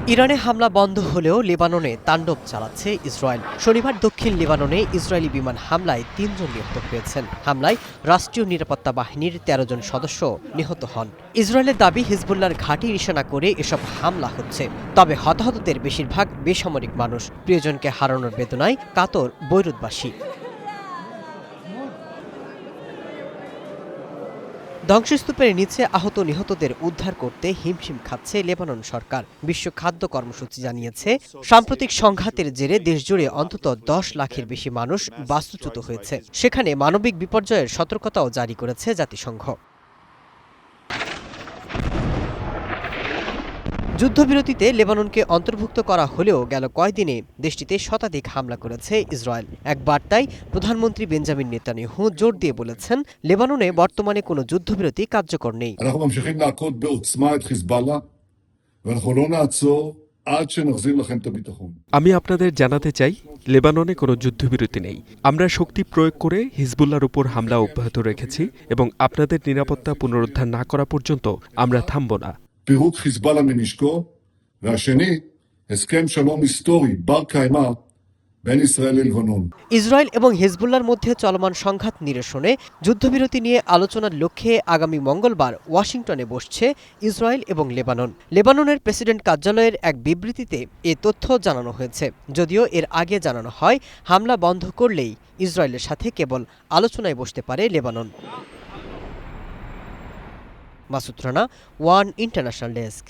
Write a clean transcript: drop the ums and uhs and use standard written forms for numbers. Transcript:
ইরানে হামলা বন্ধ হলেও লেবাননে তাণ্ডব চালাচ্ছে ইসরায়েল। শনিবার দক্ষিণ লেবাননে ইসরায়েলি বিমান হামলায় ৩ জন নিহত হয়েছেন। হামলায় রাষ্ট্রীয় নিরাপত্তা বাহিনীর ১৩ জন সদস্য নিহত হন। ইসরায়েলের দাবি, হিজবুল্লাহর ঘাঁটি নিশানা করে এসব হামলা হচ্ছে। তবে হতাহতদের বেশিরভাগ বেসামরিক মানুষ। প্রিয়জনকে হারানোর বেদনায় কাতর বৈরুতবাসী। ধ্বংসস্তূপের নিচে আহত নিহতদের উদ্ধার করতে হিমশিম খাচ্ছে লেবানন সরকার। বিশ্ব খাদ্য কর্মসূচি জানিয়েছে, সাম্প্রতিক সংঘাতের জেরে দেশজুড়ে অন্তত ১০ লাখের বেশি মানুষ বাস্তুচ্যুত হয়েছে। সেখানে মানবিক বিপর্যয়ের সতর্কতাও জারি করেছে জাতিসংঘ। যুদ্ধবিরতিতে লেবাননকে অন্তর্ভুক্ত করা হলেও গেল কয়েকদিনে দেশটিতে শতাধিক হামলা করেছে ইসরায়েল। এক বার্তায় প্রধানমন্ত্রী বেঞ্জামিন নেতানিয়াহু জোর দিয়ে বলেছেন, লেবাননে বর্তমানে কোনো যুদ্ধবিরতি কার্যকর নেই। আমি আপনাদের জানাতে চাই, লেবাননে কোনো যুদ্ধবিরতি নেই। আমরা শক্তি প্রয়োগ করে হিজবুল্লাহর উপর হামলা অব্যাহত রেখেছি এবং আপনাদের নিরাপত্তা পুনরুদ্ধার না করা পর্যন্ত আমরা থামব না। פירוק חיזבאללה מנשקו, והשני, הסכם שלום היסטורי בר קיימא בין ישראל ללבנון. ইসরায়েল এবং হিজবুল্লাহর মধ্যে চলমান সংঘাত নিরসনে যুদ্ধবিরতি নিয়ে আলোচনার লক্ষ্যে আগামী মঙ্গলবার ওয়াশিংটনে বসছে ইসরায়েল এবং লেবানন। লেবাননের প্রেসিডেন্ট কার্যালয়ের এক বিবৃতিতে এ তথ্য জানানো হয়েছে। যদিও এর আগে জানানো হয়, হামলা বন্ধ করলেই ইসরায়েলের সাথে কেবল আলোচনায় বসতে পারে Lebanon. Masud Rana, one international desk.